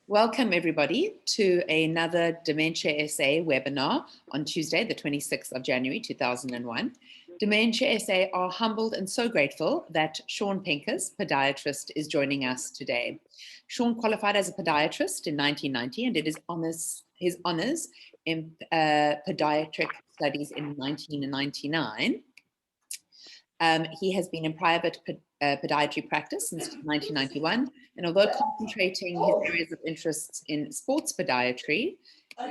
Welcome everybody to another Dementia SA webinar on Tuesday, the 26th of January 2001. Dementia SA are humbled and so grateful that Sean Penkes, podiatrist, is joining us today. Sean qualified as a podiatrist in 1990 and did his honors in podiatric studies in 1999. He has been in private podiatry practice since 1991, and although concentrating his areas of interest in sports podiatry,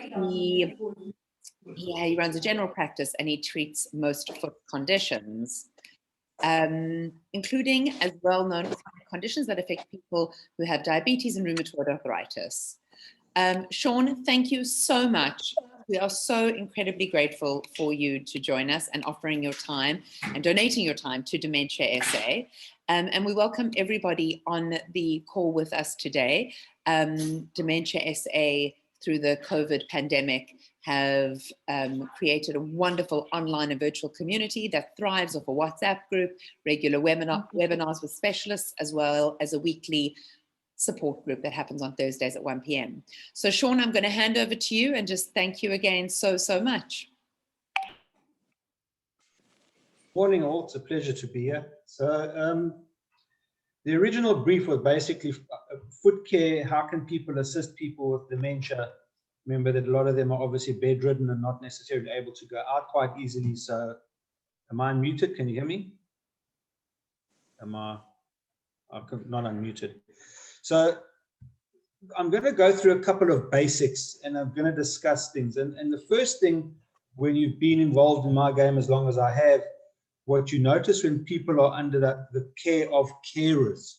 he runs a general practice and he treats most foot conditions, including as well-known conditions that affect people who have diabetes and rheumatoid arthritis. Sean, thank you so much. We are so incredibly grateful for you to join us and offering your time and donating your time to Dementia SA. And we welcome everybody on the call with us today. Dementia SA, through the COVID pandemic, have created a wonderful online and virtual community that thrives off a WhatsApp group, regular webinars with specialists, as well as a weekly support group that happens on Thursdays at 1 p.m. So Sean, I'm going to hand over to you and just thank you again so much. Morning all, it's a pleasure to be here. So the original brief was basically foot care. How can people assist people with dementia? Remember that a lot of them are obviously bedridden and not necessarily able to go out quite easily. So am I unmuted? Can you hear me? Am I not unmuted? So I'm going to go through a couple of basics and I'm going to discuss things. And the first thing, when you've been involved in my game as long as I have, what you notice when people are under the care of carers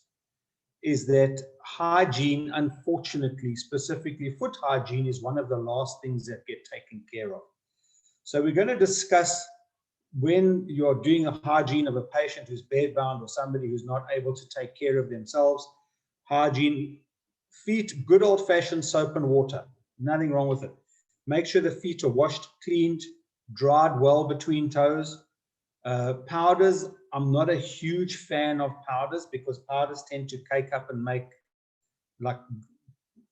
is that hygiene, unfortunately, specifically foot hygiene, is one of the last things that get taken care of. So we're going to discuss when you're doing a hygiene of a patient who's bedbound or somebody who's not able to take care of themselves. Hygiene, feet, good old-fashioned soap and water, nothing wrong with it. Make sure the feet are washed, cleaned, dried well between toes. Powders, I'm not a huge fan of powders because powders tend to cake up and make, like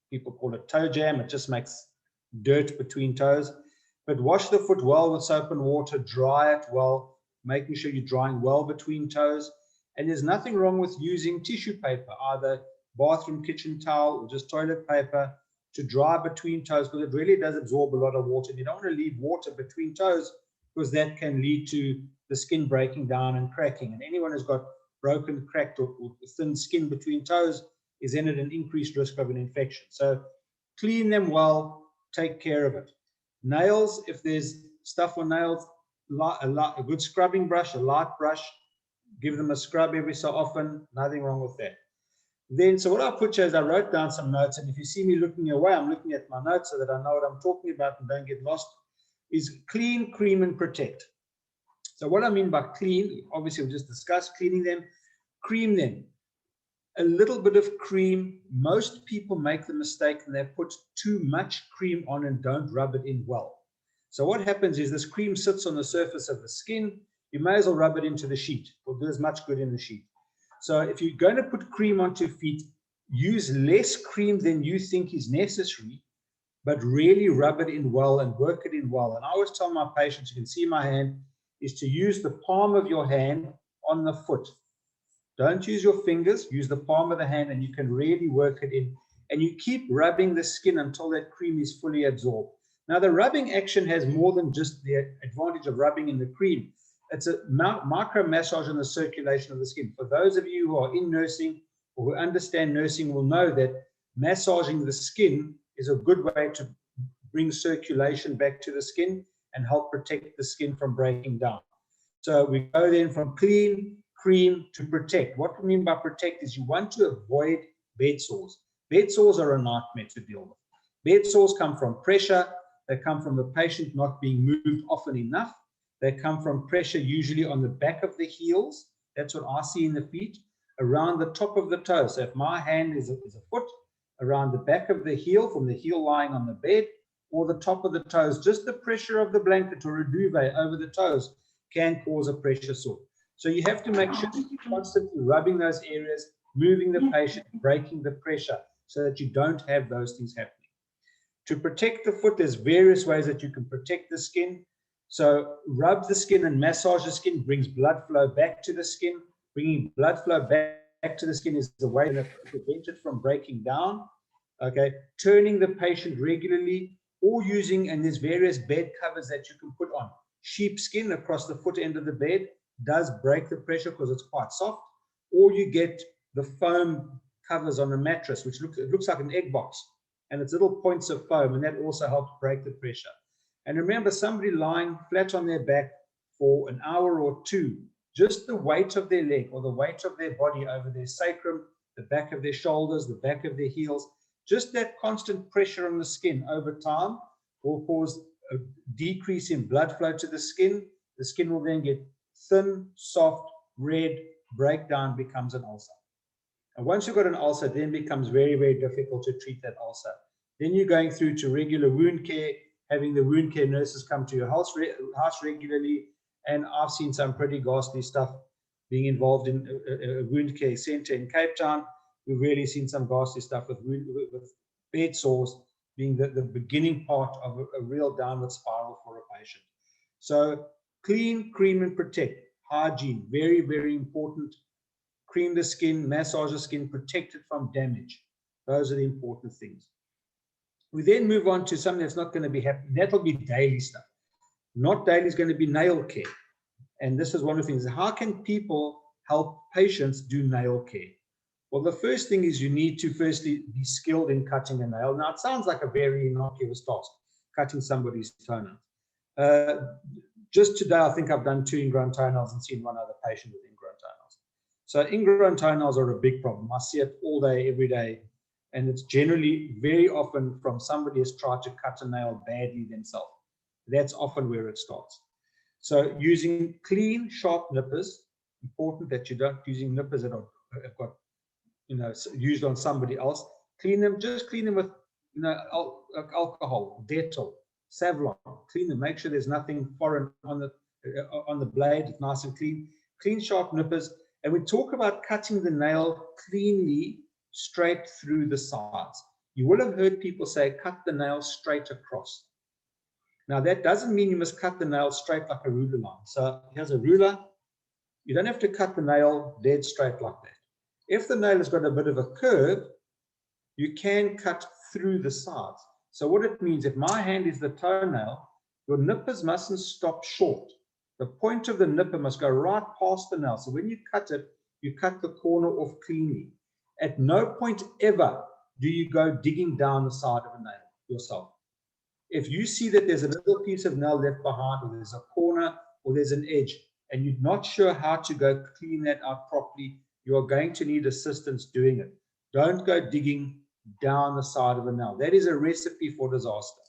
people call it, toe jam. It just makes dirt between toes. But wash the foot well with soap and water, dry it well, making sure you're drying well between toes. And there's nothing wrong with using tissue paper, either bathroom, kitchen towel, or just toilet paper to dry between toes, because it really does absorb a lot of water. And you don't want to leave water between toes because that can lead to the skin breaking down and cracking. And anyone who's got broken, cracked, or thin skin between toes is then at an increased risk of an infection. So clean them well, take care of it. Nails, if there's stuff on nails, a good scrubbing brush, a light brush, give them a scrub every so often, nothing wrong with that. Then, so what I put here is I wrote down some notes, and if you see me looking away, I'm looking at my notes so that I know what I'm talking about and don't get lost, is clean, cream, and protect. So what I mean by clean, obviously we'll just discuss cleaning them, cream them. A little bit of cream. Most people make the mistake and they put too much cream on and don't rub it in well. So what happens is this cream sits on the surface of the skin. You may as well rub it into the sheet. It'll do as much good in the sheet. So if you're going to put cream onto feet, use less cream than you think is necessary, but really rub it in well and work it in well. And I always tell my patients, you can see my hand, is to use the palm of your hand on the foot. Don't use your fingers, use the palm of the hand, and you can really work it in. And you keep rubbing the skin until that cream is fully absorbed. Now, the rubbing action has more than just the advantage of rubbing in the cream. It's a micro massage on the circulation of the skin. For those of you who are in nursing or who understand nursing will know that massaging the skin is a good way to bring circulation back to the skin and help protect the skin from breaking down. So we go then from clean, cream to protect. What we mean by protect is you want to avoid bed sores. Bed sores are a nightmare to deal with. Bed sores come from pressure. They come from the patient not being moved often enough. They come from pressure usually on the back of the heels. That's what I see in the feet, around the top of the toes. So if my hand is a foot, around the back of the heel, from the heel lying on the bed, or the top of the toes, just the pressure of the blanket or a duvet over the toes can cause a pressure sore. So you have to make sure that you're constantly rubbing those areas, moving the patient, breaking the pressure. so that you don't have those things happening. To protect the foot, there's various ways that you can protect the skin. So rub the skin and massage the skin, brings blood flow back to the skin. Bringing blood flow back to the skin is the way that prevents it from breaking down. Okay, turning the patient regularly, or using, and there's various bed covers that you can put on. Sheepskin across the foot end of the bed does break the pressure because it's quite soft. Or you get the foam covers on a mattress, which looks like an egg box, and it's little points of foam, and that also helps break the pressure. And remember, somebody lying flat on their back for an hour or two, just the weight of their leg or the weight of their body over their sacrum, the back of their shoulders, the back of their heels, just that constant pressure on the skin over time will cause a decrease in blood flow to the skin. The skin will then get thin, soft, red, breakdown, becomes an ulcer. And once you've got an ulcer, then it becomes very, very difficult to treat that ulcer. Then you're going through to regular wound care, having the wound care nurses come to your house regularly. And I've seen some pretty ghastly stuff being involved in a wound care center in Cape Town. We've really seen some ghastly stuff with bed sores being the beginning part of a real downward spiral for a patient. So clean, cream, and protect. Hygiene, very, very important. Cream the skin, massage the skin, protect it from damage. Those are the important things. We then move on to something that's not going to be happening. That'll be daily stuff. Not daily is going to be nail care. And this is one of the things. How can people help patients do nail care? Well, the first thing is you need to firstly be skilled in cutting a nail. Now, it sounds like a very innocuous task, cutting somebody's toenail. Just today, I think I've done 2 ingrown toenails and seen one other patient with ingrown toenails. So ingrown toenails are a big problem. I see it all day, every day. And it's generally very often from somebody who's tried to cut a nail badly themselves. That's often where it starts. So using clean, sharp nippers, important that you don't using nippers that have got, used on somebody else. Clean them, just clean them with, alcohol, Dettol, Savlon. Clean them, make sure there's nothing foreign on the blade. It's nice and clean. Clean, sharp nippers. And we talk about cutting the nail cleanly, straight through the sides. You will have heard people say, cut the nail straight across. Now, that doesn't mean you must cut the nail straight like a ruler line. So here's a ruler. You don't have to cut the nail dead straight like that. If the nail has got a bit of a curve, you can cut through the sides. So what it means, if my hand is the toenail, your nippers mustn't stop short. The point of the nipper must go right past the nail. So when you cut it, you cut the corner off cleanly. At no point ever do you go digging down the side of a nail yourself. If you see that there's a little piece of nail left behind, or there's a corner, or there's an edge, and you're not sure how to go clean that out properly, you are going to need assistance doing it. Don't go digging down the side of a nail. That is a recipe for disaster.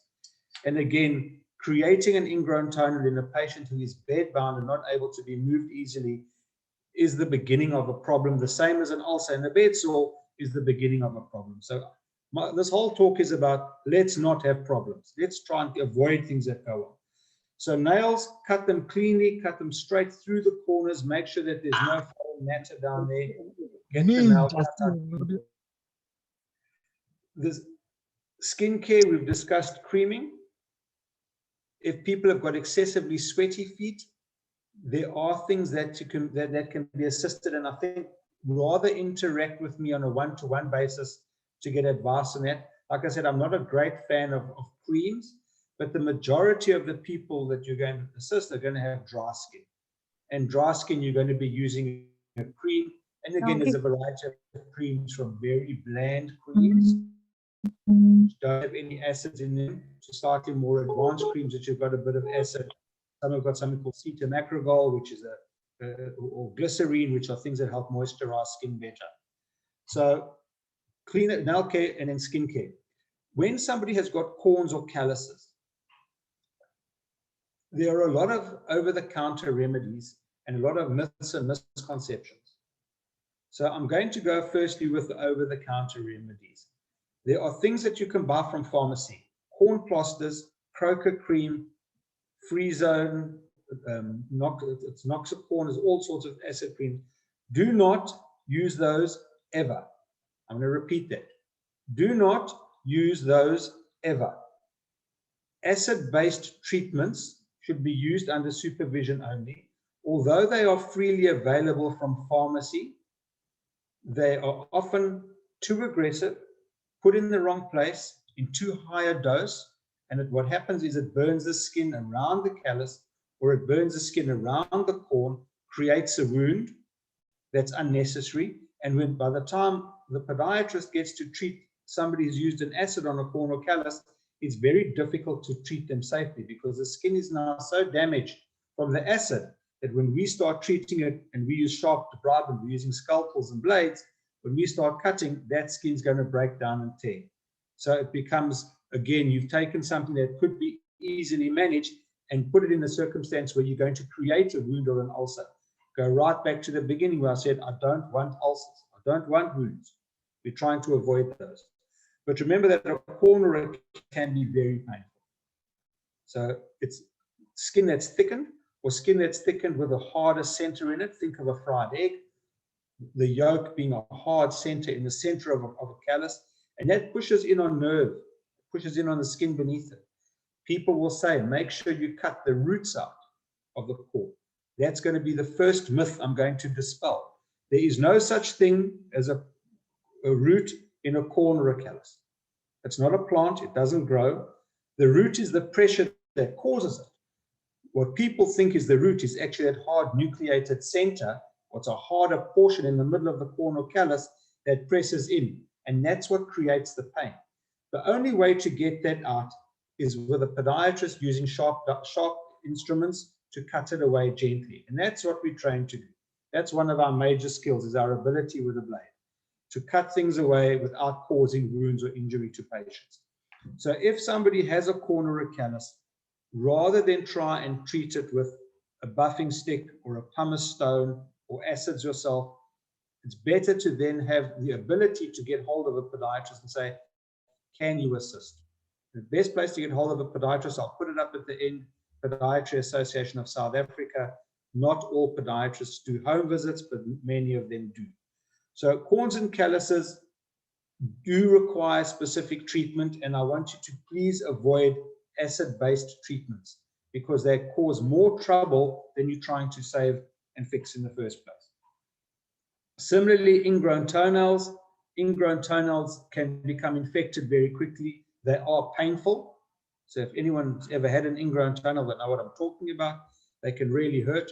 And again, creating an ingrown toenail in a patient who is bedbound and not able to be moved easily is the beginning of a problem. The same as an ulcer and a bed sore is the beginning of a problem. So this whole talk is about let's not have problems. Let's try and avoid things that go on. So nails, cut them cleanly, cut them straight through the corners, make sure that there's no foreign matter down there. Get the nail cut out. The skincare, we've discussed creaming. If people have got excessively sweaty feet, there are things that can be assisted, and I think rather interact with me on a one-to-one basis to get advice on that. Like I said, I'm not a great fan of creams, but the majority of the people that you're going to assist are going to have dry skin. And dry skin, you're going to be using a cream. And again, there's a variety of creams, from very bland creams, which don't have any acids in them, to slightly more advanced creams that you've got a bit of acid. Some have got something called cetamacrogol, which is or glycerine, which are things that help moisturize skin better. So clean it, nail care, and then skin care. When somebody has got corns or calluses, there are a lot of over-the-counter remedies and a lot of myths and misconceptions. So I'm going to go firstly with the over-the-counter remedies. There are things that you can buy from pharmacy: corn plasters, croaker cream, free zone, noxacorn, there's all sorts of acid creams. Do not use those ever. I'm going to repeat that. Do not use those ever. Acid-based treatments should be used under supervision only. Although they are freely available from pharmacy, they are often too aggressive, put in the wrong place, in too high a dose, and what happens is it burns the skin around the callus, or it burns the skin around the corn, creates a wound that's unnecessary. And when by the time the podiatrist gets to treat somebody who's used an acid on a corn or callus, it's very difficult to treat them safely because the skin is now so damaged from the acid that when we start treating it and we use sharp debridement, we're using scalpels and blades, when we start cutting, that skin's going to break down and tear. So it becomes, again, you've taken something that could be easily managed and put it in a circumstance where you're going to create a wound or an ulcer. Go right back to the beginning where I said, I don't want ulcers. I don't want wounds. We're trying to avoid those. But remember that a corner can be very painful. So it's skin that's thickened or skin that's thickened with a harder center in it. Think of a fried egg, the yolk being a hard center in the center of a callus, and that pushes in on nerve, pushes in on the skin beneath it. People will say, make sure you cut the roots out of the core. That's going to be the first myth I'm going to dispel. There is no such thing as a root in a corn or a callus. It's not a plant. It doesn't grow. The root is the pressure that causes it. What people think is the root is actually that hard nucleated center, what's a harder portion in the middle of the corn or callus that presses in. And that's what creates the pain. The only way to get that out is with a podiatrist using sharp instruments to cut it away gently. And that's what we train to do. That's one of our major skills, is our ability with a blade to cut things away without causing wounds or injury to patients. So if somebody has a corn or a callus, rather than try and treat it with a buffing stick or a pumice stone or acids yourself, it's better to then have the ability to get hold of a podiatrist and say, can you assist? The best place to get hold of a podiatrist, I'll put it up at the end, Podiatry Association of South Africa. Not all podiatrists do home visits, but many of them do. So corns and calluses do require specific treatment, and I want you to please avoid acid-based treatments because they cause more trouble than you're trying to save and fix in the first place. Similarly, ingrown toenails. Ingrown toenails can become infected very quickly. They are painful. So if anyone's ever had an ingrown toenail, they know what I'm talking about. They can really hurt,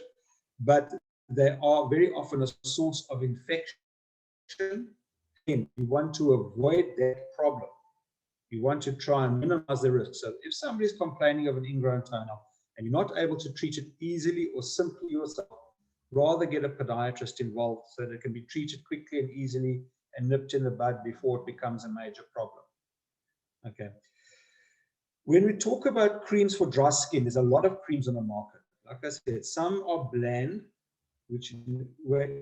but they are very often a source of infection. Again, you want to avoid that problem. You want to try and minimize the risk. So if somebody's complaining of an ingrown toenail and you're not able to treat it easily or simply yourself, rather get a podiatrist involved so that it can be treated quickly and easily and nipped in the bud before it becomes a major problem. Okay. When we talk about creams for dry skin, there's a lot of creams on the market. Like I said, some are bland,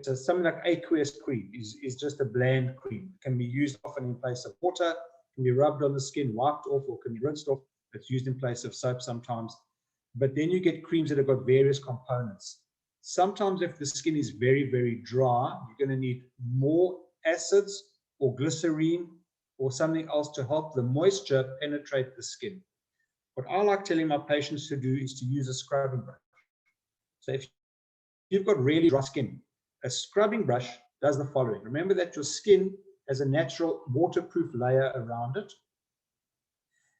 so something like aqueous cream is just a bland cream. It can be used often in place of water, can be rubbed on the skin, wiped off, or can be rinsed off. It's used in place of soap sometimes. But then you get creams that have got various components. Sometimes if the skin is very, very dry, you're going to need more acids or glycerine or something else to help the moisture penetrate the skin. What I like telling my patients to do is to use a scrubbing brush. So if you've got really dry skin, a scrubbing brush does the following. Remember that your skin has a natural waterproof layer around it.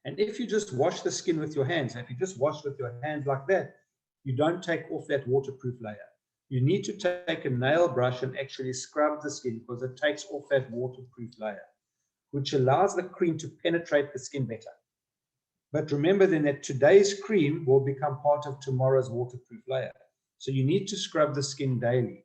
And if you just wash the skin with your hands, if you just wash with your hands like that, you don't take off that waterproof layer. You need to take a nail brush and actually scrub the skin because it takes off that waterproof layer, which allows the cream to penetrate the skin better. But remember then that today's cream will become part of tomorrow's waterproof layer. So you need to scrub the skin daily.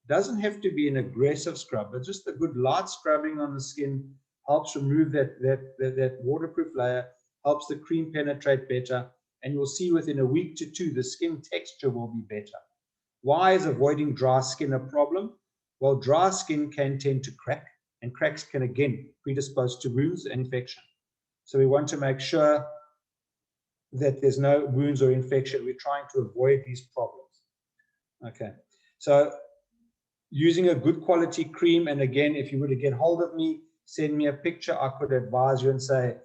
It doesn't have to be an aggressive scrub, but just a good light scrubbing on the skin helps remove that waterproof layer, helps the cream penetrate better, and you'll see within a week to two, the skin texture will be better. Why is avoiding dry skin a problem? Well, dry skin can tend to crack, and cracks can again predispose to wounds and infection. So we want to make sure that there's no wounds or infection. We're trying to avoid these problems. Okay, so using a good quality cream, and again, if you were to get hold of me, send me a picture. I could advise you and say,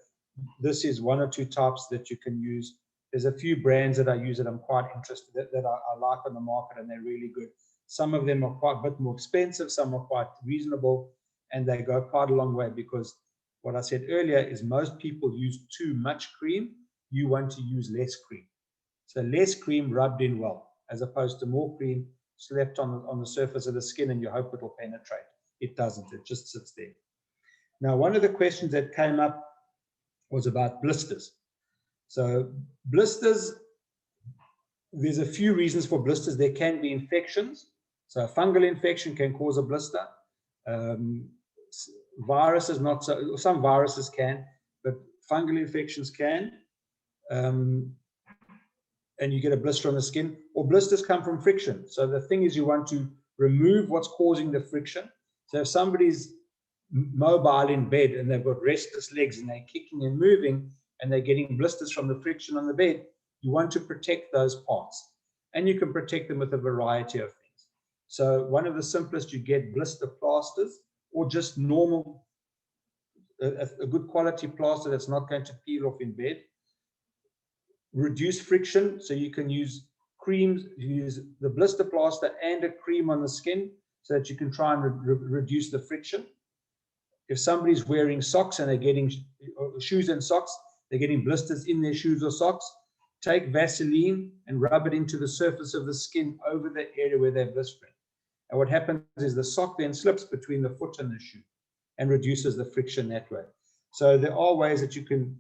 this is one or two types that you can use. There's a few brands that I use that I'm quite interested in, that I like on the market, and they're really good. Some of them are quite a bit more expensive, some are quite reasonable, and they go quite a long way, because what I said earlier is most people use too much cream. You want to use less cream. So less cream rubbed in well, as opposed to more cream slapped on the surface of the skin and you hope it will penetrate. It doesn't, it just sits there. Now, one of the questions that came up was about blisters. So blisters, there's a few reasons for blisters. There can be infections. So a fungal infection can cause a blister. Viruses, not so, some viruses can, but fungal infections can. And you get a blister on the skin, or blisters come from friction. So the thing is, you want to remove what's causing the friction. So if somebody's mobile in bed and they've got restless legs and they're kicking and moving and they're getting blisters from the friction on the bed, you want to protect those parts. And you can protect them with a variety of things. So one of the simplest, you get blister plasters, or just normal, a good quality plaster that's not going to peel off in bed. Reduce friction, so you can use creams, use the blister plaster and a cream on the skin, so that you can try and reduce the friction. If somebody's wearing socks and they're getting shoes and socks, they're getting blisters in their shoes or socks, take Vaseline and rub it into the surface of the skin over the area where they're blistering. And what happens is the sock then slips between the foot and the shoe and reduces the friction that way. So there are ways that you can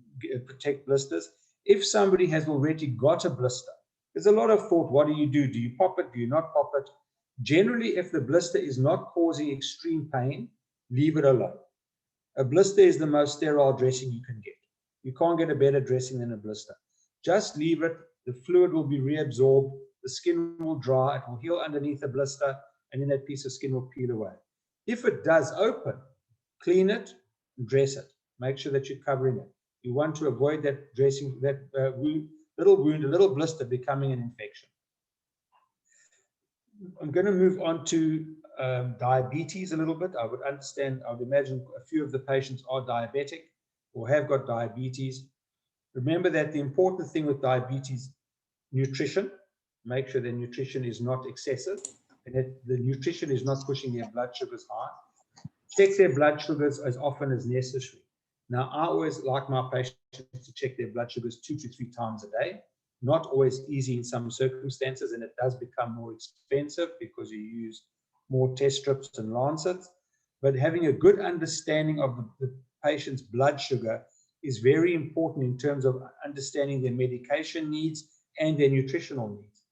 protect blisters. If somebody has already got a blister, there's a lot of thought. What do? Do you pop it? Do you not pop it? Generally, if the blister is not causing extreme pain, leave it alone. A blister is the most sterile dressing you can get. You can't get a better dressing than a blister. Just leave it. The fluid will be reabsorbed. The skin will dry. It will heal underneath the blister, and then that piece of skin will peel away. If it does open, clean it, dress it. Make sure that you're covering it. You want to avoid that dressing, that little wound, a little blister becoming an infection. I'm going to move on to diabetes a little bit. I would imagine a few of the patients are diabetic or have got diabetes. Remember that the important thing with diabetes, nutrition. Make sure the nutrition is not excessive and that the nutrition is not pushing their blood sugars high. Check their blood sugars as often as necessary. Now, I always like my patients to check their blood sugars 2 to 3 times a day. Not always easy in some circumstances, and it does become more expensive because you use more test strips and lancets. But having a good understanding of the patient's blood sugar is very important in terms of understanding their medication needs and their nutritional needs.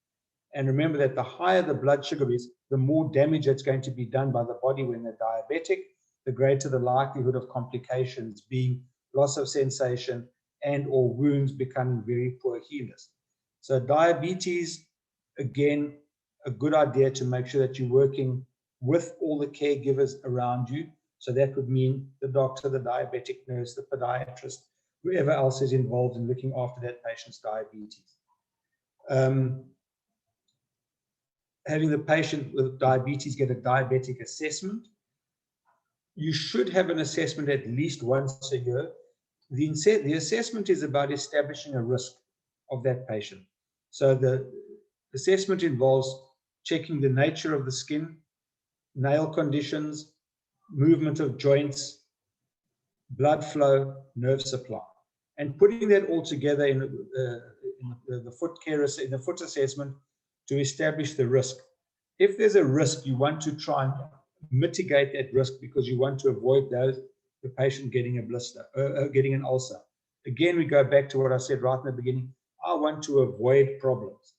And remember that the higher the blood sugar is, the more damage that's going to be done by the body when they're diabetic, the greater the likelihood of complications, being loss of sensation and or wounds becoming very poor healers. So diabetes, again, a good idea to make sure that you're working with all the caregivers around you. So that would mean the doctor, the diabetic nurse, the podiatrist, whoever else is involved in looking after that patient's diabetes. Having the patient with diabetes get a diabetic assessment. You should have an assessment at least once a year. The assessment is about establishing a risk of that patient. So the assessment involves checking the nature of the skin, nail conditions, movement of joints, blood flow, nerve supply, and putting that all together in the foot assessment to establish the risk. If there's a risk, you want to try and mitigate that risk because you want to avoid the patient getting a blister, getting an ulcer. Again, we go back to what I said right in the beginning. I want to avoid problems.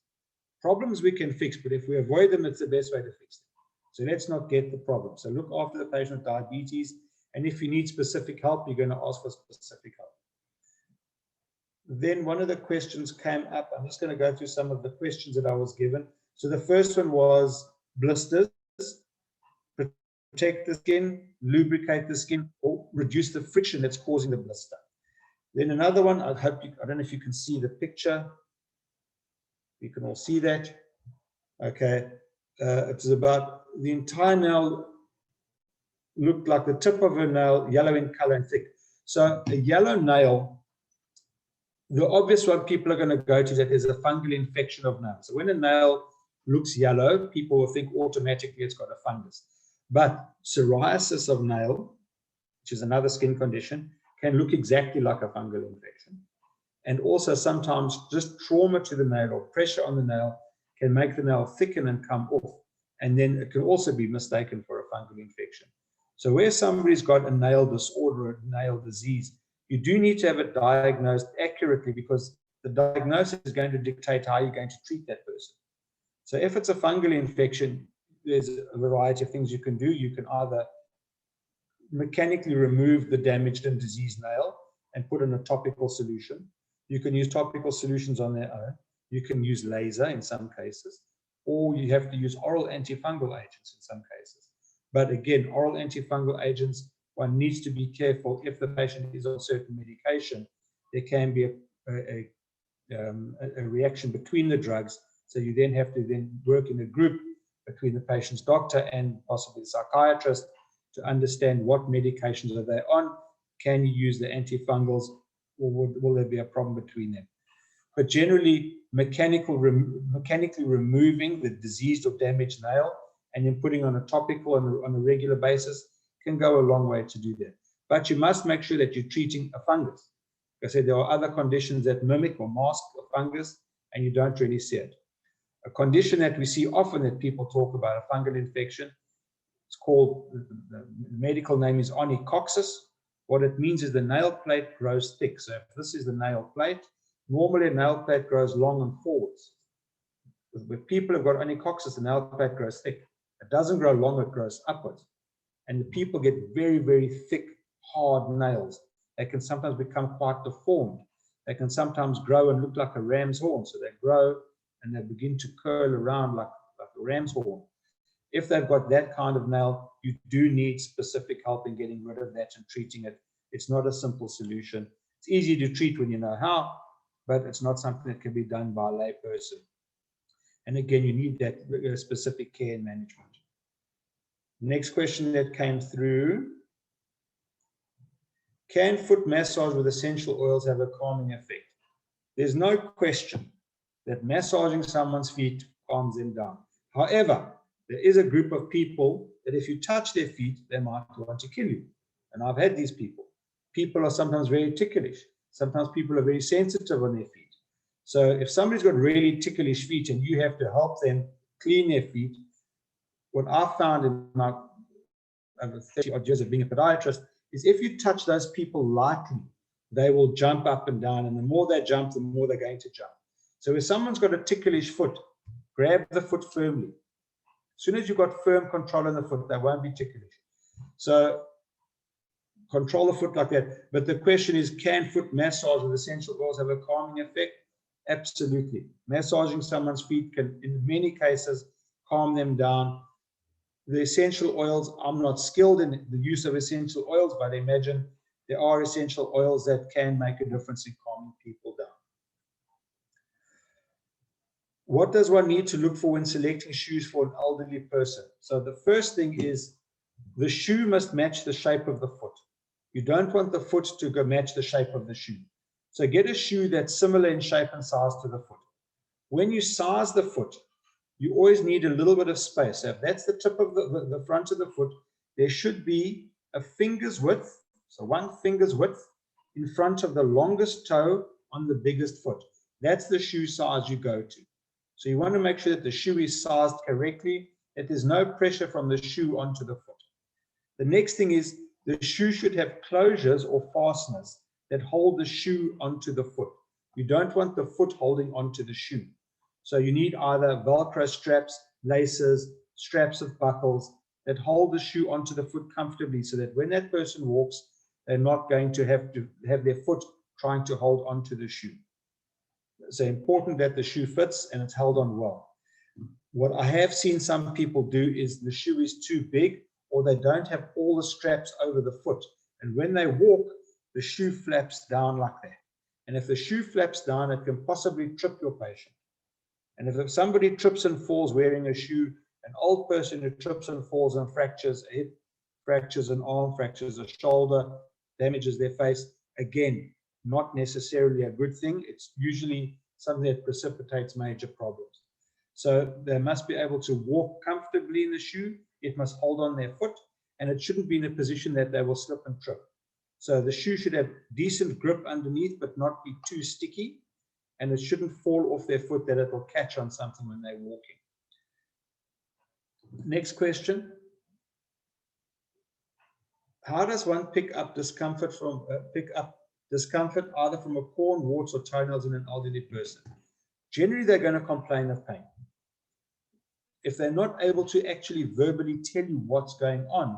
Problems we can fix, but if we avoid them, it's the best way to fix them. So let's not get the problem. So look after the patient with diabetes, and if you need specific help, you're going to ask for specific help. Then one of the questions came up. I'm just going to go through some of the questions that I was given. So the first one was blisters. Protect the skin, lubricate the skin, or reduce the friction that's causing the blister. Then another one, I don't know if you can see the picture. You can all see that. Okay. It's about the entire nail looked like the tip of a nail, yellow in color and thick. So a yellow nail, the obvious one people are going to go to that is a fungal infection of nails. So when a nail looks yellow, people will think automatically it's got a fungus. But psoriasis of nail, which is another skin condition, can look exactly like a fungal infection. And also sometimes just trauma to the nail or pressure on the nail can make the nail thicken and come off. And then it can also be mistaken for a fungal infection. So where somebody's got a nail disorder, a nail disease, you do need to have it diagnosed accurately, because the diagnosis is going to dictate how you're going to treat that person. So if it's a fungal infection, there's a variety of things you can do. You can either mechanically remove the damaged and diseased nail and put in a topical solution. You can use topical solutions on their own. You can use laser in some cases, or you have to use oral antifungal agents in some cases. But again, oral antifungal agents, one needs to be careful. If the patient is on certain medication, there can be a reaction between the drugs. So you then have to then work in a group between the patient's doctor and possibly the psychiatrist to understand what medications are they on. Can you use the antifungals, or will there be a problem between them? But generally, mechanically removing the diseased or damaged nail and then putting on a topical on a regular basis can go a long way to do that. But you must make sure that you're treating a fungus. Like I said, there are other conditions that mimic or mask a fungus, and you don't really see it. A condition that we see often that people talk about, a fungal infection, it's called, the medical name is onychoxis. What it means is the nail plate grows thick. So if this is the nail plate, normally a nail plate grows long and forwards. When people have got onychoxis, the nail plate grows thick. It doesn't grow long, it grows upwards. And the people get very, very thick, hard nails. They can sometimes become quite deformed. They can sometimes grow and look like a ram's horn. So they grow and they begin to curl around like a ram's horn. If they've got that kind of nail, you do need specific help in getting rid of that and treating it. It's not a simple solution. It's easy to treat when you know how, but it's not something that can be done by a lay person. And again, you need that specific care and management. Next question that came through. Can foot massage with essential oils have a calming effect? There's no question that massaging someone's feet calms them down. However, there is a group of people that if you touch their feet, they might want to kill you. And I've had these people. People are sometimes very ticklish. Sometimes people are very sensitive on their feet. So if somebody's got really ticklish feet and you have to help them clean their feet, what I found in my over 30 odd years of being a podiatrist is if you touch those people lightly, they will jump up and down. And the more they jump, the more they're going to jump. So if someone's got a ticklish foot, grab the foot firmly. As soon as you've got firm control on the foot, they won't be ticklish. So control the foot like that. But the question is, can foot massage with essential oils have a calming effect? Absolutely. Massaging someone's feet can, in many cases, calm them down. The essential oils, I'm not skilled in the use of essential oils, but I imagine there are essential oils that can make a difference in calming people down. What does one need to look for when selecting shoes for an elderly person? So the first thing is the shoe must match the shape of the foot. You don't want the foot to go match the shape of the shoe. So get a shoe that's similar in shape and size to the foot. When you size the foot, you always need a little bit of space. So if that's the tip of the front of the foot, there should be a finger's width, so 1 finger's width in front of the longest toe on the biggest foot. That's the shoe size you go to. So you want to make sure that the shoe is sized correctly, that there's no pressure from the shoe onto the foot. The next thing is the shoe should have closures or fasteners that hold the shoe onto the foot. You don't want the foot holding onto the shoe. So you need either Velcro straps, laces, straps of buckles that hold the shoe onto the foot comfortably so that when that person walks, they're not going to have their foot trying to hold onto the shoe. So important that the shoe fits and it's held on well. What I have seen some people do is the shoe is too big or they don't have all the straps over the foot. And when they walk, the shoe flaps down like that. And if the shoe flaps down, it can possibly trip your patient. And if somebody trips and falls wearing a shoe, an old person who trips and falls and fractures a hip, fractures an arm, fractures a shoulder, damages their face. Again, not necessarily a good thing. It's usually something that precipitates major problems. So they must be able to walk comfortably in the shoe. It must hold on their foot, and it shouldn't be in a position that they will slip and trip. So the shoe should have decent grip underneath, but not be too sticky, and it shouldn't fall off their foot that it will catch on something when they're walking. Next question. How does one pick up discomfort either from a corn, warts, or toenails in an elderly person? Generally, they're going to complain of pain. If they're not able to actually verbally tell you what's going on,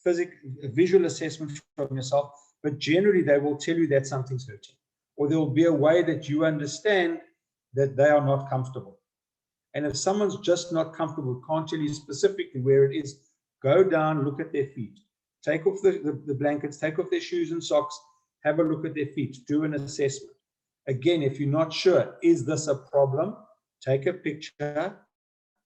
visual assessment from yourself, but generally they will tell you that something's hurting, or there will be a way that you understand that they are not comfortable. And if someone's just not comfortable, can't tell you specifically where it is, go down, look at their feet, take off the blankets, take off their shoes and socks, have a look at their feet, do an assessment. Again, if you're not sure, is this a problem? Take a picture,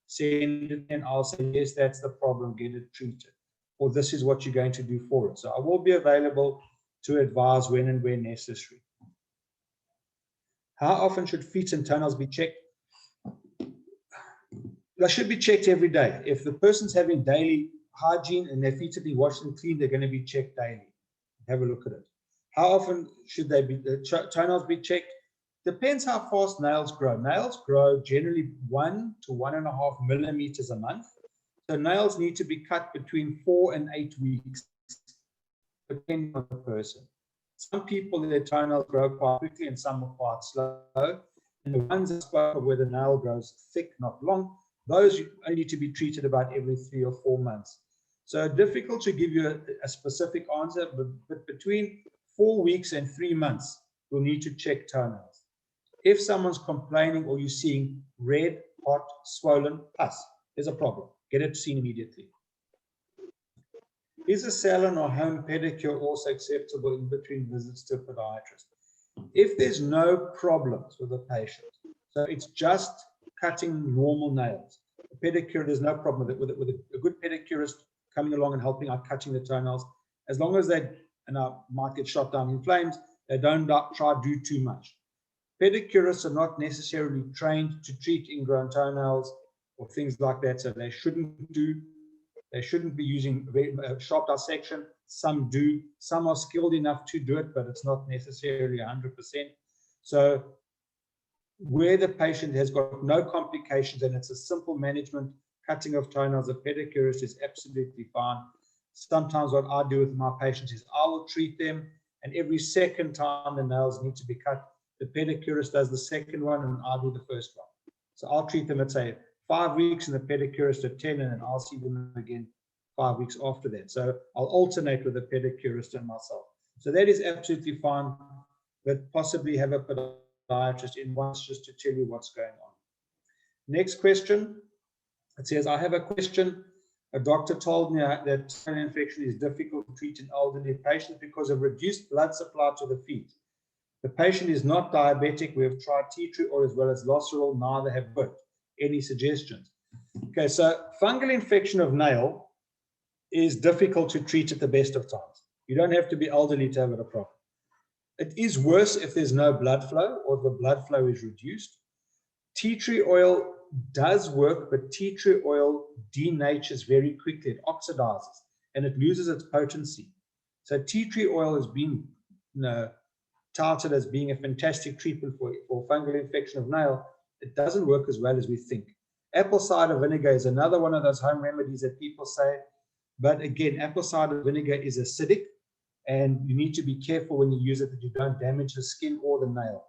send it, and I'll say, yes, that's the problem, get it treated. Or this is what you're going to do for it. So I will be available to advise when and where necessary. How often should feet and toenails be checked? They should be checked every day. If the person's having daily hygiene and their feet are being washed and cleaned, they're going to be checked daily. Have a look at it. How often should they be toenails be checked? Depends how fast nails grow. Nails grow generally 1 to 1.5 millimeters a month. So nails need to be cut between 4 and 8 weeks, depending on the person. Some people, their toenails grow quite quickly and some are quite slow. And the ones I spoke of where the nail grows thick, not long, those only need to be treated about every 3 or 4 months. So difficult to give you a specific answer, but between 4 weeks and 3 months, you'll need to check toenails. If someone's complaining or you're seeing red, hot, swollen pus, there's a problem. Get it seen immediately. Is a salon or home pedicure also acceptable in between visits to a podiatrist? If there's no problems with the patient, so it's just cutting normal nails, a pedicure, there's no problem with it. With a good pedicurist coming along and helping out cutting the toenails, as long as they, and I might get shot down in flames, they don't try to do too much. Pedicurists are not necessarily trained to treat ingrown toenails or things like that, so they shouldn't be using sharp dissection. Some do. Some are skilled enough to do it, but it's not necessarily 100%. So where the patient has got no complications and it's a simple management, cutting of toenails, a pedicurist is absolutely fine. Sometimes what I do with my patients is I will treat them, and every second time the nails need to be cut, the pedicurist does the second one and I do the first one. So I'll treat them at, say, 5 weeks and the pedicurist at 10, and then I'll see them again 5 weeks after that. So I'll alternate with the pedicurist and myself. So that is absolutely fine, but possibly have a podiatrist in once just to tell you what's going on. Next question. It says, I have a question. A doctor told me that fungal infection is difficult to treat in elderly patients because of reduced blood supply to the feet. The patient is not diabetic. We have tried tea tree oil as well as Locerol. Neither have worked. Any suggestions? Okay, so fungal infection of nail is difficult to treat at the best of times. You don't have to be elderly to have a problem. It is worse if there's no blood flow or the blood flow is reduced. Tea tree oil does work, but tea tree oil denatures very quickly. It oxidizes and it loses its potency. So tea tree oil has been touted as being a fantastic treatment for fungal infection of nail. It doesn't work as well as we think. Apple cider vinegar is another one of those home remedies that people say, but again, apple cider vinegar is acidic, and you need to be careful when you use it that you don't damage the skin or the nail.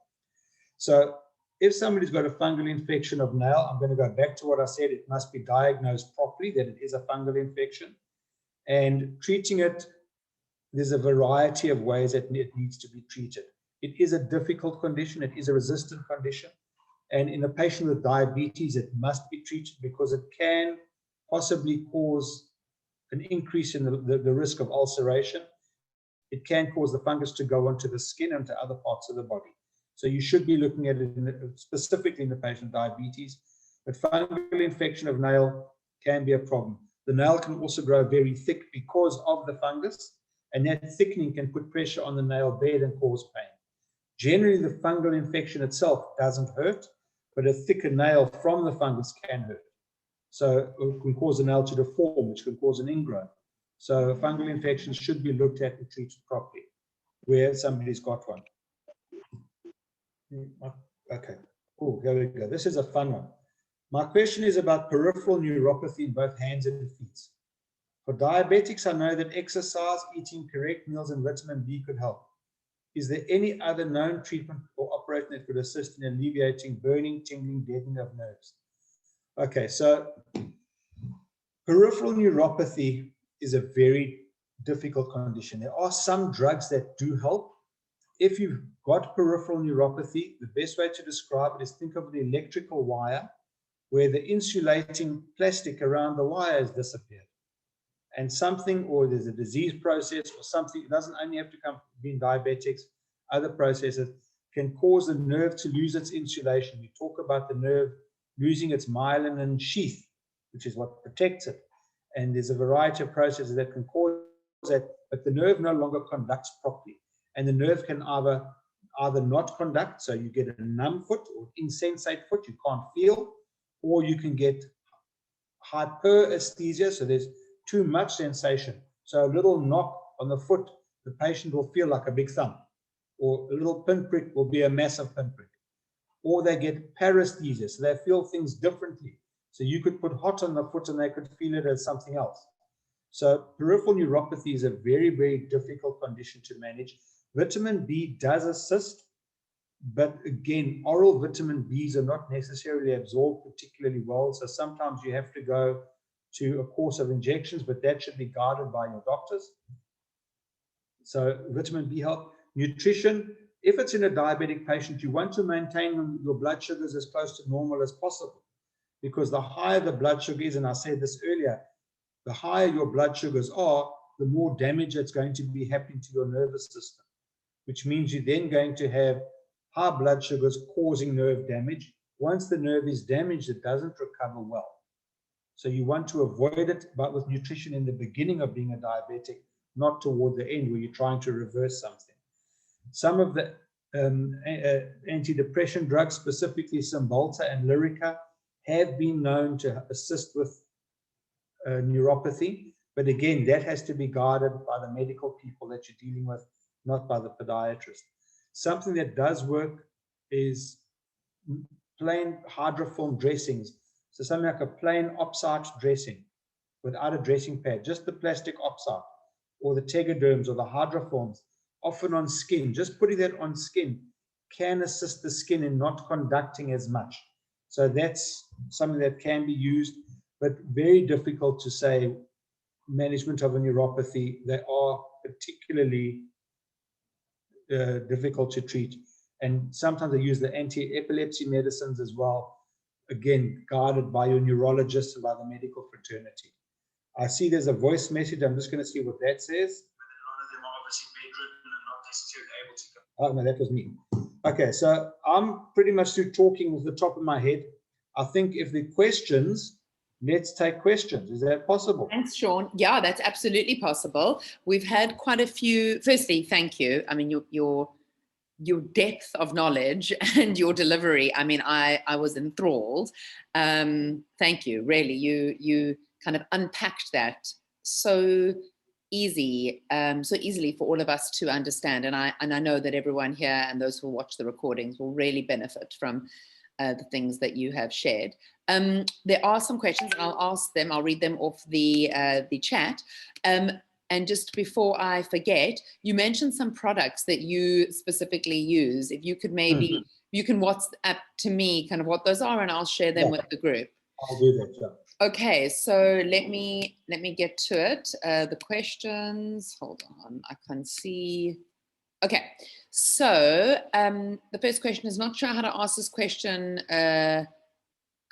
So if somebody's got a fungal infection of nail, I'm going to go back to what I said. It must be diagnosed properly that it is a fungal infection. And treating it, there's a variety of ways that it needs to be treated. It is a difficult condition. It is a resistant condition. And in a patient with diabetes, it must be treated because it can possibly cause an increase in the risk of ulceration. It can cause the fungus to go onto the skin and to other parts of the body. So you should be looking at it specifically in the patient with diabetes. But fungal infection of nail can be a problem. The nail can also grow very thick because of the fungus, and that thickening can put pressure on the nail bed and cause pain. Generally, the fungal infection itself doesn't hurt, but a thicker nail from the fungus can hurt. So it can cause the nail to deform, which can cause an ingrown. So fungal infections should be looked at and treated properly where somebody's got one. Okay. Oh, here we go. This is a fun one. My question is about peripheral neuropathy in both hands and feet. For diabetics, I know that exercise, eating correct meals, and vitamin B could help. Is there any other known treatment or operation that could assist in alleviating burning, tingling, deadening of nerves? Okay, so peripheral neuropathy is a very difficult condition. There are some drugs that do help. If you've got peripheral neuropathy, the best way to describe it is think of an electrical wire where the insulating plastic around the wire has disappeared. And something, or there's a disease process or something, it doesn't only have to come from being diabetics, other processes can cause the nerve to lose its insulation. We talk about the nerve losing its myelin sheath, which is what protects it. And there's a variety of processes that can cause that, but the nerve no longer conducts properly. And the nerve can either not conduct, so you get a numb foot or insensate foot, you can't feel, or you can get hyperesthesia, so there's too much sensation. So a little knock on the foot, the patient will feel like a big thumb, or a little pinprick will be a massive pinprick. Or they get paresthesia, so they feel things differently. So you could put hot on the foot and they could feel it as something else. So peripheral neuropathy is a very, very difficult condition to manage. Vitamin B does assist, but again, oral vitamin Bs are not necessarily absorbed particularly well. So sometimes you have to go to a course of injections, but that should be guided by your doctors. So vitamin B help. Nutrition, if it's in a diabetic patient, you want to maintain your blood sugars as close to normal as possible, because the higher the blood sugar is, and I said this earlier, the higher your blood sugars are, the more damage that's going to be happening to your nervous system, which means you're then going to have high blood sugars causing nerve damage. Once the nerve is damaged, it doesn't recover well. So you want to avoid it, but with nutrition in the beginning of being a diabetic, not toward the end where you're trying to reverse something. Some of the antidepressant drugs, specifically Cymbalta and Lyrica, have been known to assist with neuropathy. But again, that has to be guided by the medical people that you're dealing with, not by the podiatrist. Something that does work is plain hydroform dressings. So something like a plain opsite dressing without a dressing pad, just the plastic opsite or the tegaderms or the hydroforms, often on skin. Just putting that on skin can assist the skin in not conducting as much. So that's something that can be used, but very difficult to say management of a neuropathy. They are particularly difficult to treat. And sometimes they use the anti-epilepsy medicines as well, again, guided by your neurologist and by the medical fraternity. I see there's a voice message. I'm just going to see what that says. A lot of them are obviously bedridden and not necessarily able to go. Oh, no, that was me. Okay, so I'm pretty much through talking with the top of my head. I think if the questions, let's take questions. Is that possible? Thanks, Sean. Yeah, that's absolutely possible. We've had quite a few. Firstly, thank you. I mean, your depth of knowledge and your delivery. I mean, I was enthralled. Thank you. Really, you kind of unpacked that so easily for all of us to understand. And I know that everyone here and those who will watch the recordings will really benefit from the things that you have shared. There are some questions, and I'll ask them. I'll read them off the chat. And just before I forget, you mentioned some products that you specifically use. If you could maybe, you can WhatsApp to me kind of what those are, and I'll share them with the group. I'll do that, yeah. Okay, so let me get to it. The questions, hold on, I can see. Okay, so the first question is, not sure how to ask this question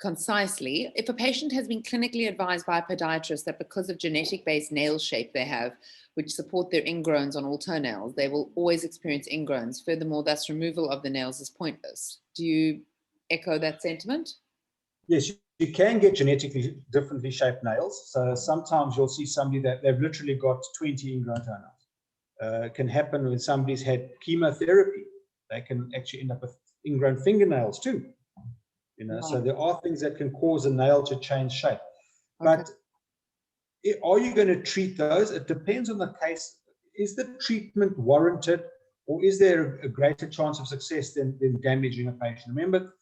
concisely. If a patient has been clinically advised by a podiatrist that because of genetic-based nail shape they have, which support their ingrowns on all toenails, they will always experience ingrowns. Furthermore, thus removal of the nails is pointless. Do you echo that sentiment? Yes, you can get genetically differently shaped nails. So sometimes you'll see somebody that they've literally got 20 ingrown toenails. It can happen when somebody's had chemotherapy. They can actually end up with ingrown fingernails too. You know, so there are things that can cause a nail to change shape. But are you going to treat those? It depends on the case. Is the treatment warranted, or is there a greater chance of success than damaging a patient? Remember,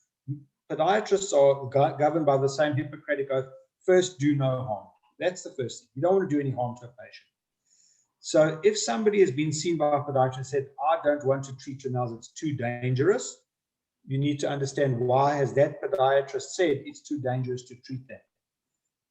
podiatrists are governed by the same Hippocratic oath: first, do no harm. That's the first thing. You don't want to do any harm to a patient. So if somebody has been seen by a podiatrist and said, I don't want to treat your nails, it's too dangerous, you need to understand why has that podiatrist said it's too dangerous to treat that.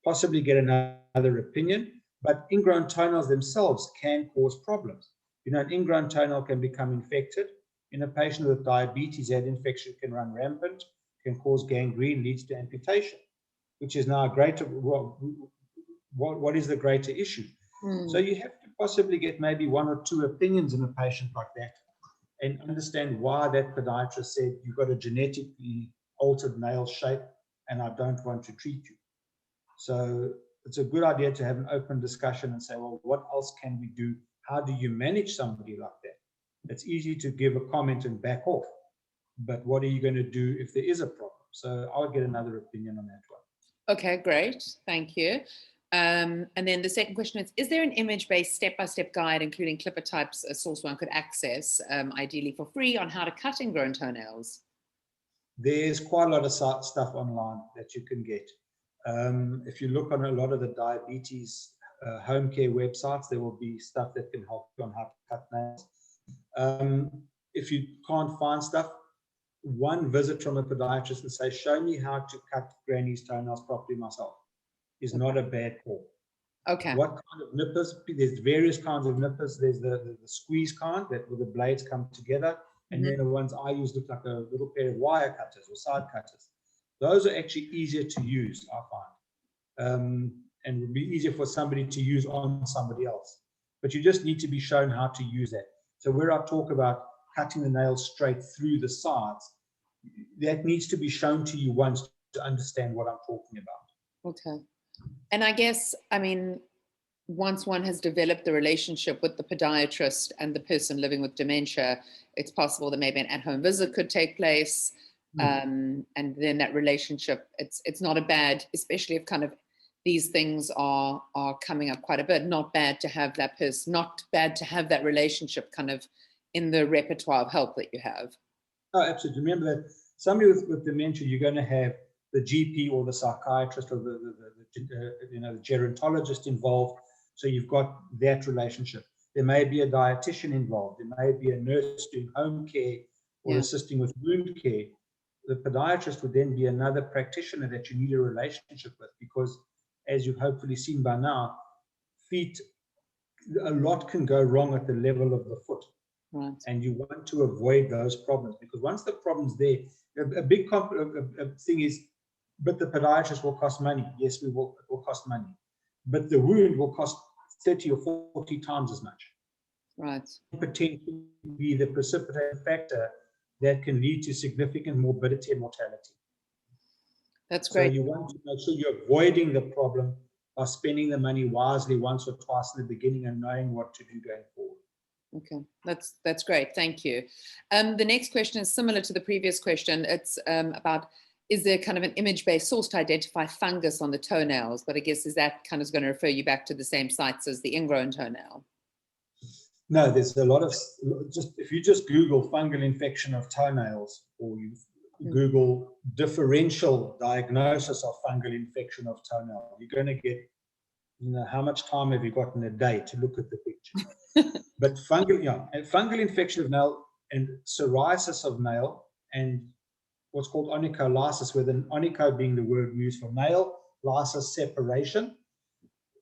Possibly get another opinion, but ingrown toenails themselves can cause problems. You know, an ingrown toenail can become infected. In a patient with diabetes, that infection can run rampant, can cause gangrene, leads to amputation, which is now a greater, what is the greater issue? So you have to possibly get maybe 1 or 2 opinions in a patient like that and understand why that podiatrist said you've got a genetically altered nail shape and I don't want to treat you. So it's a good idea to have an open discussion and say, well, what else can we do? How do you manage somebody like that? It's easy to give a comment and back off, but what are you going to do if there is a problem? So I'll get another opinion on that one. Okay, great. Thank you. And then the second question is there an image-based step-by-step guide, including clipper types, a source one could access, ideally for free, on how to cut ingrown toenails? There's quite a lot of stuff online that you can get. If you look on a lot of the diabetes home care websites, there will be stuff that can help you on how to cut nails. If you can't find stuff, one visit from a podiatrist and say, show me how to cut granny's toenails properly myself, is not a bad call. Okay. What kind of nippers? There's various kinds of nippers. There's the squeeze kind, that where the blades come together. And then the ones I use look like a little pair of wire cutters or side cutters. Those are actually easier to use, I find. And would be easier for somebody to use on somebody else. But you just need to be shown how to use that. So where I talk about cutting the nails straight through the sides, that needs to be shown to you once to understand what I'm talking about. Okay. And I guess, I mean, once one has developed the relationship with the podiatrist and the person living with dementia, it's possible that maybe an at-home visit could take place. And then that relationship, it's not a bad, especially if kind of these things are coming up quite a bit, not bad to have that person, not bad to have that relationship kind of in the repertoire of help that you have. Oh, absolutely. Remember that somebody with dementia, you're going to have the GP or the psychiatrist or the gerontologist involved. So you've got that relationship. There may be a dietitian involved. There may be a nurse doing home care or assisting with wound care. The podiatrist would then be another practitioner that you need a relationship with, because as you've hopefully seen by now, feet, a lot can go wrong at the level of the foot. Right. And you want to avoid those problems, because once the problem's there, a big thing is, but the podiatrist will cost money. Yes, it will cost money. But the wound will cost 30 or 40 times as much. Right. Potentially be the precipitating factor that can lead to significant morbidity and mortality. That's great. So you want to make sure you're avoiding the problem by spending the money wisely once or twice in the beginning and knowing what to do going forward. Okay, that's great. Thank you. The next question is similar to the previous question. It's about, is there kind of an image-based source to identify fungus on the toenails? But I guess is that kind of going to refer you back to the same sites as the ingrown toenail? No, there's a lot of, if you just Google fungal infection of toenails, or you Google differential diagnosis of fungal infection of toenail, you're going to get, how much time have you got in a day to look at the picture? But fungal infection of nail and psoriasis of nail and what's called onycholysis, with an onycho being the word used for nail, lysis separation,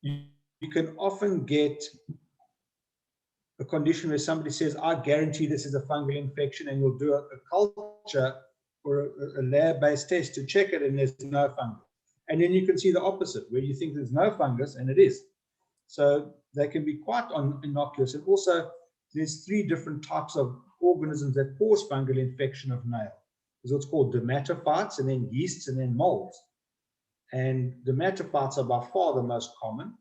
you can often get a condition where somebody says, I guarantee this is a fungal infection, and you'll do a culture or a lab-based test to check it, and there's no fungus. And then you can see the opposite, where you think there's no fungus, and it is. So they can be quite innocuous. And also, there's 3 different types of organisms that cause fungal infection of nail. There's what's called dermatophytes, and then yeasts, and then molds. And dermatophytes are by far the most common.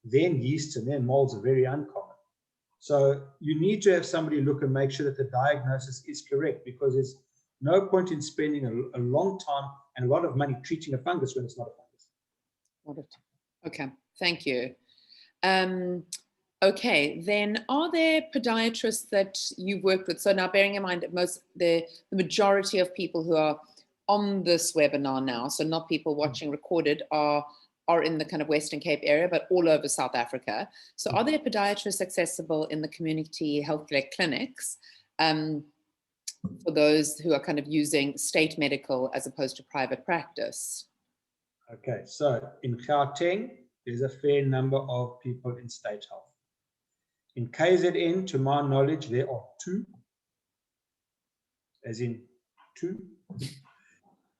Then yeasts and then molds are very uncommon. So you need to have somebody look and make sure that the diagnosis is correct, because there's no point in spending a long time and a lot of money treating a fungus when it's not a fungus. Okay, thank you. Okay, then are there podiatrists that you've worked with? So now, bearing in mind that the majority of people who are on this webinar now, so not people watching recorded, are in the kind of Western Cape area, but all over South Africa. So are there podiatrists accessible in the community healthcare clinics for those who are kind of using state medical as opposed to private practice? Okay, so in Gauteng, there's a fair number of people in state health. In KZN, to my knowledge, there are 2, as in 2.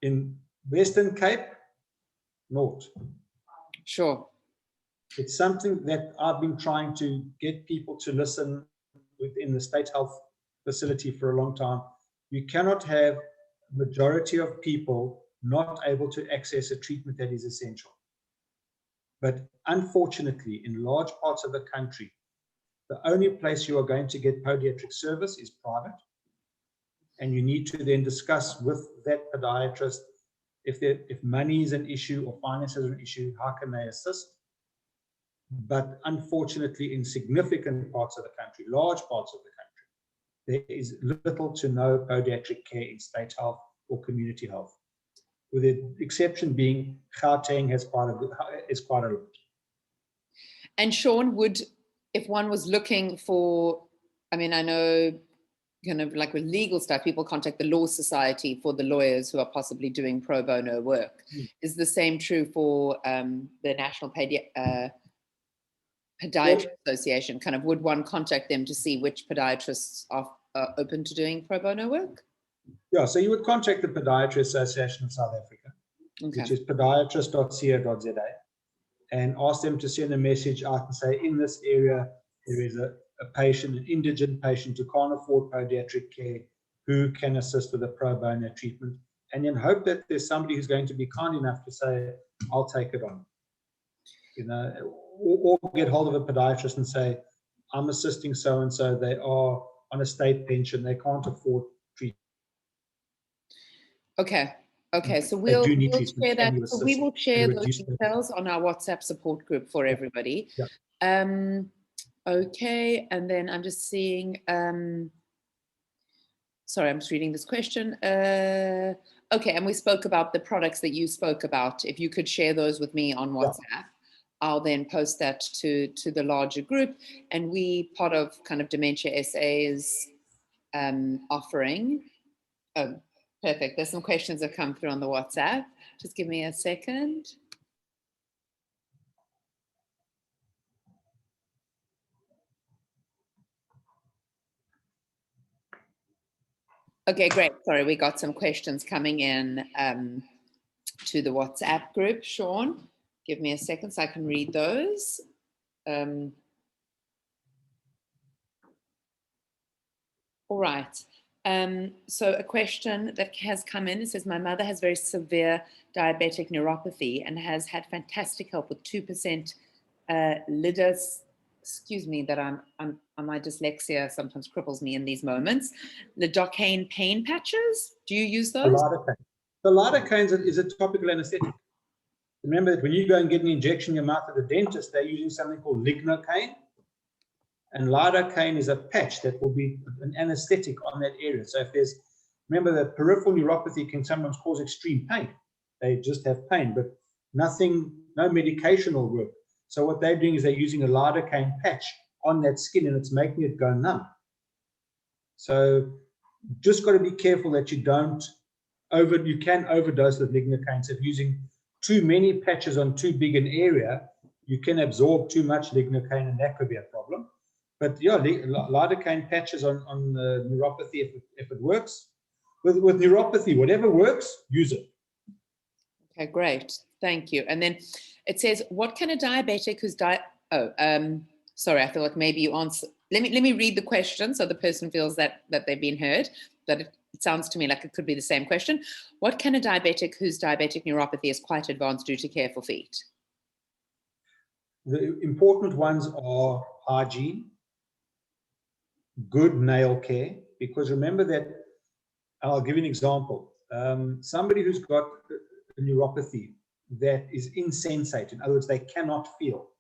In Western Cape, naught. Sure. It's something that I've been trying to get people to listen within the state health facility for a long time. You cannot have a majority of people not able to access a treatment that is essential. But unfortunately, in large parts of the country, the only place you are going to get podiatric service is private. And you need to then discuss with that podiatrist if money is an issue or finance is an issue, how can they assist? But unfortunately, in significant parts of the country, large parts of the country, there is little to no podiatric care in state health or community health, with the exception being Gauteng is quite a lot. And Sean, if one was looking for, I mean, I know kind of like with legal stuff, people contact the Law Society for the lawyers who are possibly doing pro bono work. Is the same true for the National Podiatry Association? Kind of, would one contact them to see which podiatrists are open to doing pro bono work? Yeah, so you would contact the Podiatry Association of South Africa, which is podiatrist.co.za, and ask them to send a message out and say, in this area, there is a patient, an indigent patient who can't afford podiatric care, who can assist with a pro bono treatment, and then hope that there's somebody who's going to be kind enough to say, I'll take it on. You know, or get hold of a podiatrist and say, I'm assisting so-and-so, they are on a state pension, they can't afford treatment. Okay, so we'll share that. So we will share those details on our WhatsApp support group for everybody. Yeah. Okay, and then I'm just seeing, sorry, I'm just reading this question. Okay, and we spoke about the products that you spoke about. If you could share those with me on WhatsApp, yeah. I'll then post that to the larger group. And we, part of kind of Dementia SA's offering. Oh, perfect. There's some questions that come through on the WhatsApp. Just give me a second. Okay, great. Sorry, we got some questions coming in to the WhatsApp group. Sean, give me a second so I can read those. All right. So a question that has come in, it says, my mother has very severe diabetic neuropathy and has had fantastic help with 2% lidus. Excuse me, that my dyslexia sometimes cripples me in these moments. Lidocaine pain patches. Do you use those? The lidocaine is a topical anesthetic. Remember that when you go and get an injection in your mouth at the dentist, they're using something called lignocaine. And lidocaine is a patch that will be an anesthetic on that area. So if there's, remember that peripheral neuropathy can sometimes cause extreme pain. They just have pain, but nothing, no medication will work. So what they're doing is they're using a lidocaine patch on that skin and it's making it go numb. So just got to be careful that you don't you can overdose with lignocaine. So if using too many patches on too big an area, you can absorb too much lignocaine and that could be a problem. But yeah, lidocaine patches on neuropathy if it works. With neuropathy, whatever works, use it. Okay, great. Thank you. And then it says, what can a diabetic who's sorry, I feel like maybe you answer. Let me read the question so the person feels that they've been heard. that it sounds to me like it could be the same question. What can a diabetic whose diabetic neuropathy is quite advanced do to care for feet? The important ones are hygiene, good nail care, because remember that, I'll give you an example. Somebody who's got a neuropathy that is insensate, in other words, they cannot feel.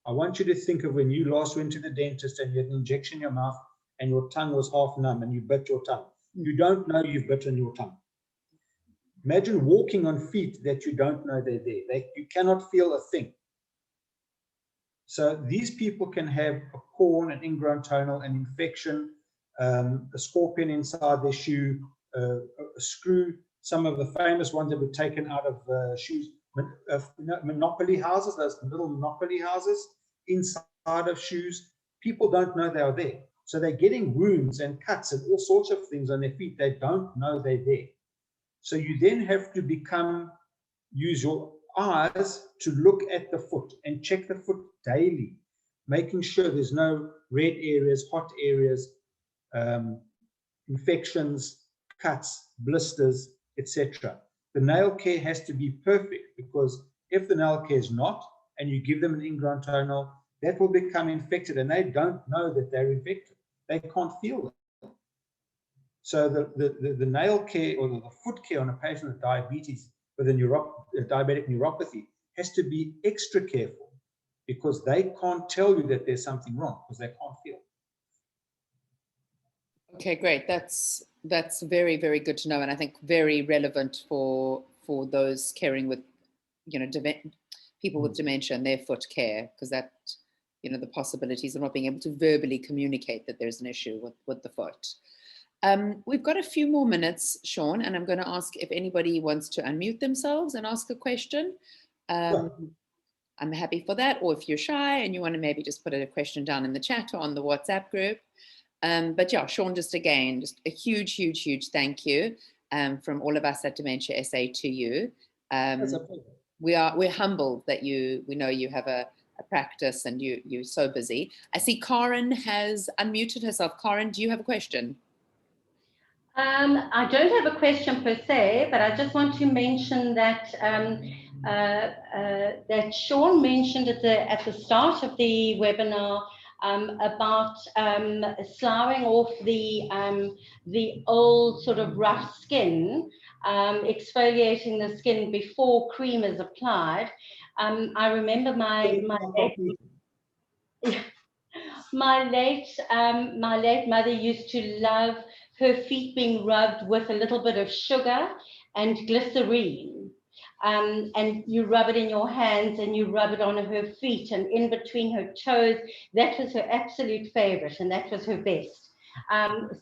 I want you to think of when you last went to the dentist and you had an injection in your mouth and your tongue was half numb and you bit your tongue. You don't know you've bitten your tongue. Imagine walking on feet that you don't know they're there. You cannot feel a thing. So these people can have a corn, an ingrown toenail, an infection, a scorpion inside their shoe, a screw. Some of the famous ones that were taken out of shoes, monopoly houses, those little monopoly houses inside of shoes. People don't know they are there. So they're getting wounds and cuts and all sorts of things on their feet. They don't know they're there. So you then have to use your eyes to look at the foot and check the foot daily, making sure there's no red areas, hot areas, infections, cuts, blisters, etc. The nail care has to be perfect, because if the nail care is not, and you give them an ingrown toenail, that will become infected, and they don't know that they're infected. They can't feel it. So the nail care or the foot care on a patient with diabetes, with a diabetic neuropathy, has to be extra careful, because they can't tell you that there's something wrong, because they can't feel. Okay, great. That's very, very good to know, and I think very relevant for those caring with, people with dementia and their foot care, because that, the possibilities of not being able to verbally communicate that there's an issue with the foot. We've got a few more minutes, Sean, and I'm going to ask if anybody wants to unmute themselves and ask a question. I'm happy for that. Or if you're shy and you want to maybe just put a question down in the chat or on the WhatsApp group. But yeah, Sean, just again, just a huge, huge, huge thank you from all of us at Dementia SA to you. We're humbled that we know you have a practice and you're so busy. I see Karen has unmuted herself. Karen, do you have a question? I don't have a question per se, but I just want to mention that that Sean mentioned at the start of the webinar about sloughing off the old sort of rough skin, exfoliating the skin before cream is applied. I remember my late mother used to love her feet being rubbed with a little bit of sugar and glycerine. And you rub it in your hands and you rub it on her feet and in between her toes. That was her absolute favorite, and that was her best.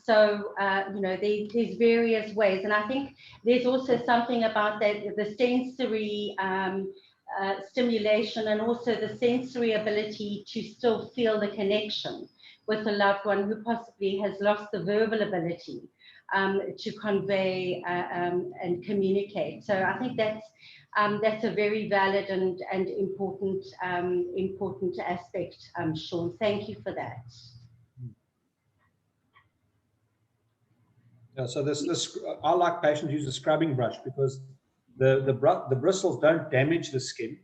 There's various ways. And I think there's also something about that, the sensory stimulation, and also the sensory ability to still feel the connection with a loved one who possibly has lost the verbal ability to convey and communicate. So I think that's a very valid and important aspect, Sean. Thank you for that. Yeah, so I like patients use a scrubbing brush, because the bristles don't damage the skin,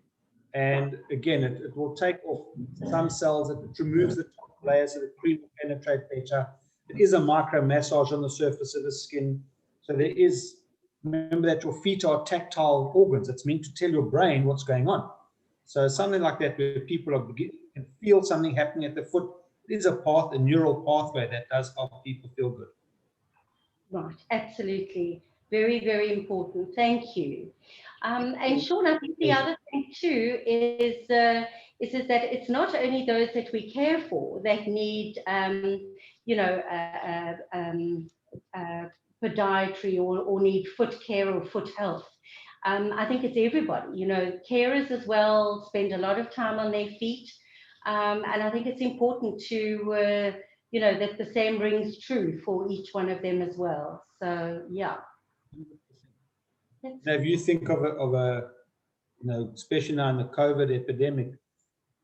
and again it will take off some cells. It removes the top layer so the cream will penetrate better. It is a micro massage on the surface of the skin. So remember that your feet are tactile organs. It's meant to tell your brain what's going on. So something like that, where people can feel something happening at the foot, it is a neural pathway that does help people feel good. Right, absolutely. Very, very important. Thank you. And Sean, I think the other thing too is that it's not only those that we care for that need, podiatry or need foot care or foot health. I think it's everybody. Carers as well spend a lot of time on their feet, and I think it's important to that the same rings true for each one of them as well. So yeah. Now, if you think of a especially now in the COVID epidemic,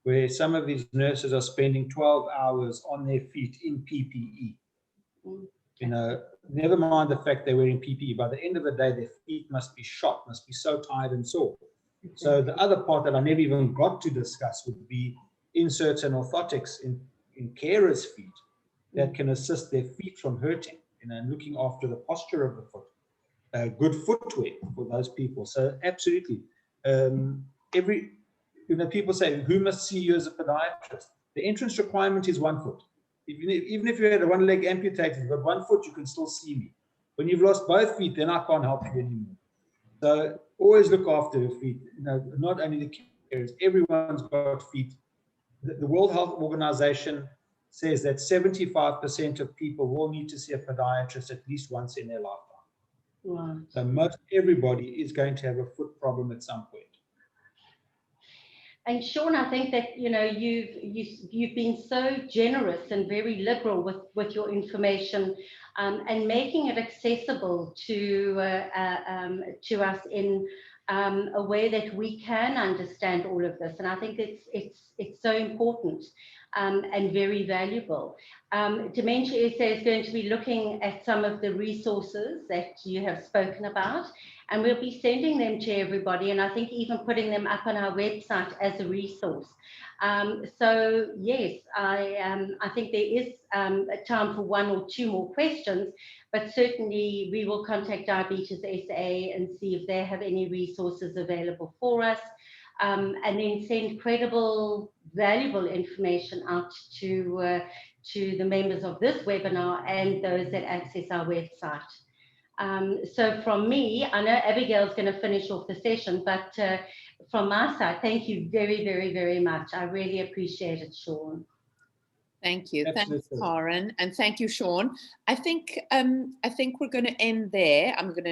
where some of these nurses are spending 12 hours on their feet in PPE. You know, never mind the fact they're wearing PPE. By the end of the day, their feet must be shot, must be so tired and sore. So the other part that I never even got to discuss would be inserts and orthotics in carers' feet that can assist their feet from hurting, you know, and looking after the posture of the foot. Good footwear for those people. So absolutely, people say, who must see you as a podiatrist? The entrance requirement is 1 foot. Even if you had one leg amputated, but 1 foot, you can still see me. When you've lost both feet, then I can't help you anymore. So always look after your feet. You know, not only the carers, everyone's got feet. The World Health Organization says that 75% of people will need to see a podiatrist at least once in their lifetime. Right. So most everybody is going to have a foot problem at some point. And Sean, I think that you've been so generous and very liberal with your information, and making it accessible to us in a way that we can understand all of this. And I think it's so important and very valuable. Dementia SA is going to be looking at some of the resources that you have spoken about, and we'll be sending them to everybody, and I think even putting them up on our website as a resource. So yes, I think there is a time for 1 or 2 more questions, but certainly we will contact Diabetes SA and see if they have any resources available for us, and then send credible, valuable information out to the members of this webinar and those that access our website. So from me, I know Abigail's going to finish off the session, but from my side, thank you very, very, very much. I really appreciate it, Sean. Thank you. Absolutely. Thanks, Karen. And thank you, Sean. I think we're going to end there. I'm going to